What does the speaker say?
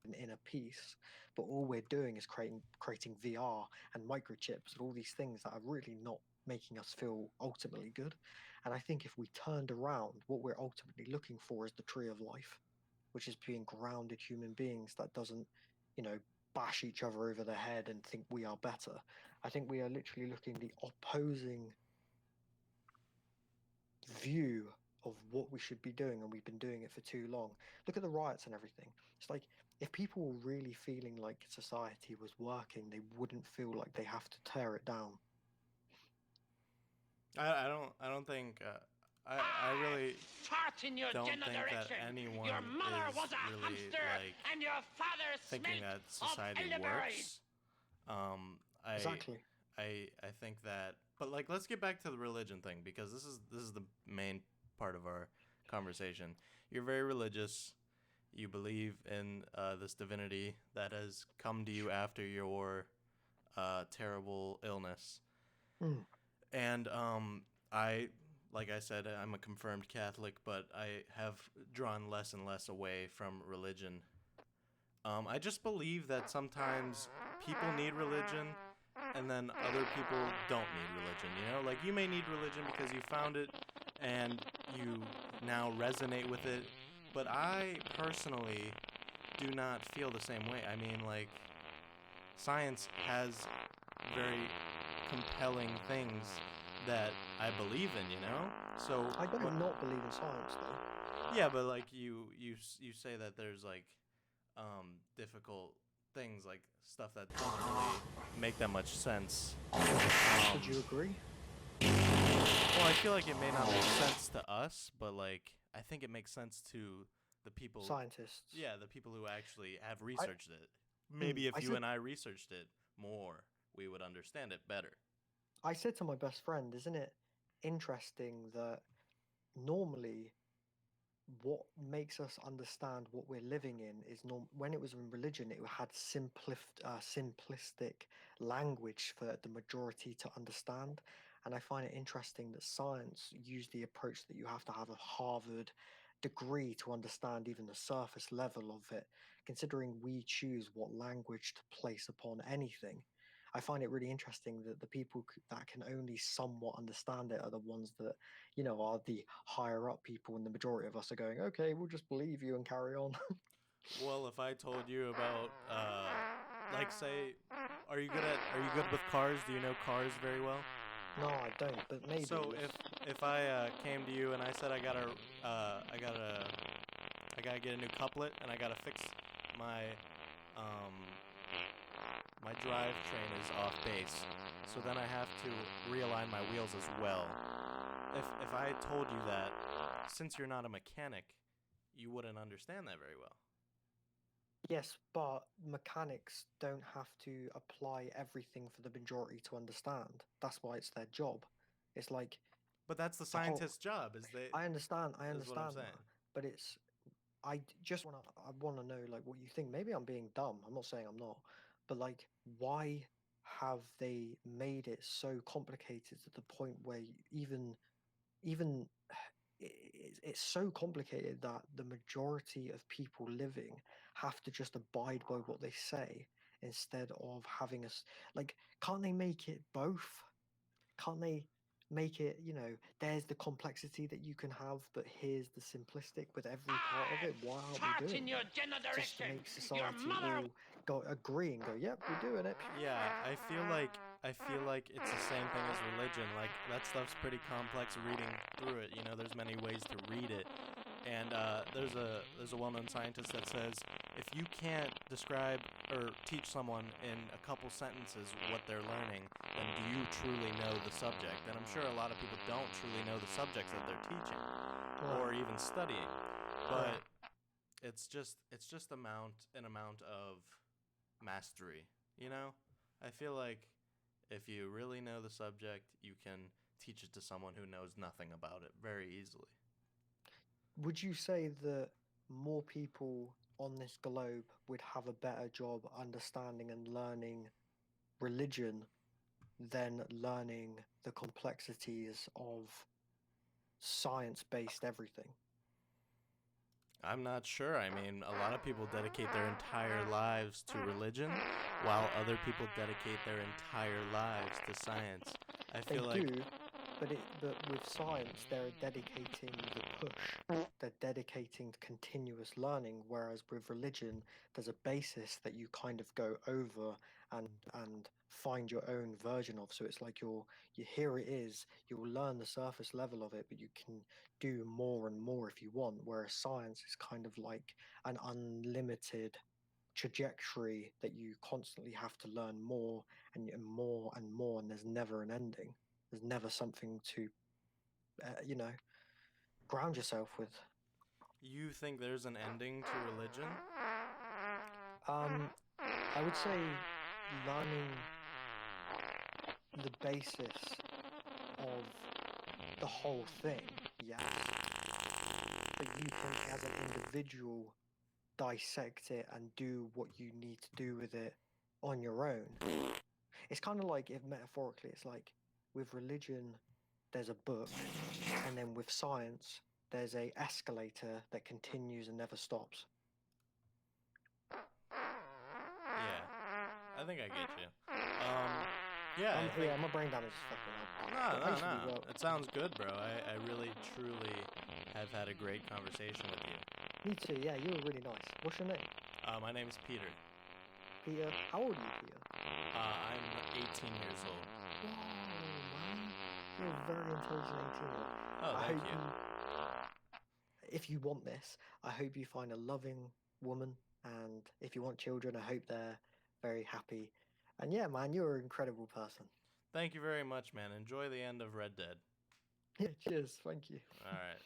an inner peace, but all we're doing is creating VR and microchips and all these things that are really not making us feel ultimately good. And I think if we turned around, what we're ultimately looking for is the tree of life, which is being grounded human beings that doesn't, you know, bash each other over the head and think we are better. I think we are literally looking the opposing view of what we should be doing, and we've been doing it for too long. Look at the riots and everything. It's like if people were really feeling like society was working, they wouldn't feel like they have to tear it down. I don't think I really Fart in your don't general think that direction. Your anyone mother was is a really hamster, like and your father thinking smelt that of society elderberries. works. Um, I Exactly. I think that, but like let's get back to the religion thing because this is the main part of our conversation. You're very religious. You believe in this divinity that has come to you after your terrible illness. Mm. And I, like I said, I'm a confirmed Catholic, but I have drawn less and less away from religion. I just believe that sometimes people need religion and then other people don't need religion. You know, like you may need religion because you found it and you now resonate with it. But I personally do not feel the same way. I mean, like, science has very compelling things that I believe in, you know? So, I don't not believe in science though. yeah, but like you say that there's like difficult things like stuff that doesn't really make that much sense. Would you Um agree? well, I feel like it may not make sense to us, but like I think it makes sense to the people, Scientists. yeah, the people who actually have I researched it. Maybe I if you said and I researched it more, we would understand it better. I said to my best friend, isn't it interesting that normally what makes us understand what we're living in is when it was in religion, it had simplistic language for the majority to understand. And I find it interesting that science used the approach that you have to have a Harvard degree to understand even the surface level of it, considering we choose what language to place upon anything. I find it really interesting that the people that can only somewhat understand it are the ones that, are the higher up people, and the majority of us are going, okay, we'll just believe you and carry on. Well, if I told you about like say are you good with cars? Do you know cars very well? No, I don't, but maybe. So if I came to you and I said I gotta get a new couplet and I gotta fix my um my drivetrain is off base, so then I have to realign my wheels as well. If I told you that, since you're not a mechanic, you wouldn't understand that very well. Yes, but mechanics don't have to apply everything for the majority to understand. That's why it's their job. It's like But that's the the whole. scientist's job. I Is what I'm understand that, saying. but I wanna know like what you think. Maybe I'm being dumb. I'm not saying I'm not, but like, why have they made it so complicated to the point where even it's so complicated that the majority of people living have to just abide by what they say instead of having us like, can't they make it both? Can't they make it, there's the complexity that you can have, but here's the simplistic with every part of I it? Why aren't we fart in doing your that? general Just to direction. make Your society mother. all go agree and go, yep, we're doing it. Yeah, I feel like it's the same thing as religion. Like that stuff's pretty complex reading through it. You know, there's many ways to read it. And there's a well-known scientist that says if you can't describe or teach someone in a couple sentences what they're learning, then do you truly know the subject? And I'm sure a lot of people don't truly know the subjects that they're teaching or Right, even studying. right. But it's just an amount of mastery, you know? I feel like if you really know the subject, you can teach it to someone who knows nothing about it very easily. Would you say that more people on this globe would have a better job understanding and learning religion than learning the complexities of science-based everything? I'm not sure. I mean, a lot of people dedicate their entire lives to religion, while other people dedicate their entire lives to science. I They feel like do, but with science, they're dedicating the push. They're dedicating continuous learning, whereas with religion, there's a basis that you kind of go over and find your own version of. So it's like you here it is, you'll learn the surface level of it, but you can do more and more if you want. Whereas science is kind of like an unlimited trajectory that you constantly have to learn more and more and more, and there's never an ending. There's never something to, ground yourself with. you think there's an ending to religion. I would say learning the basis of the whole thing, yes. But you can, as an individual, dissect it and do what you need to do with it on your own. It's kind of like, if metaphorically, it's like with religion, there's a book, and then with science, there's a escalator that continues and never stops. Yeah, I think I get you. Yeah, I think. Yeah, my brain damage is fucking up. No, But no, basically, no. well, It sounds good, bro. I really, truly have had a great conversation with you. me too. Yeah, you were really nice. What's your name? My name's Peter. Peter. How old are you, Peter? I'm 18 years old. Whoa, man. You're a very intelligent 18-year-old. Oh, I thank hope you. if you want this, I hope you find a loving woman, and if you want children, I hope they're very happy. And yeah, man, you're an incredible person. Thank you very much, man. Enjoy the end of Red Dead. Yeah, cheers. Thank you. All right.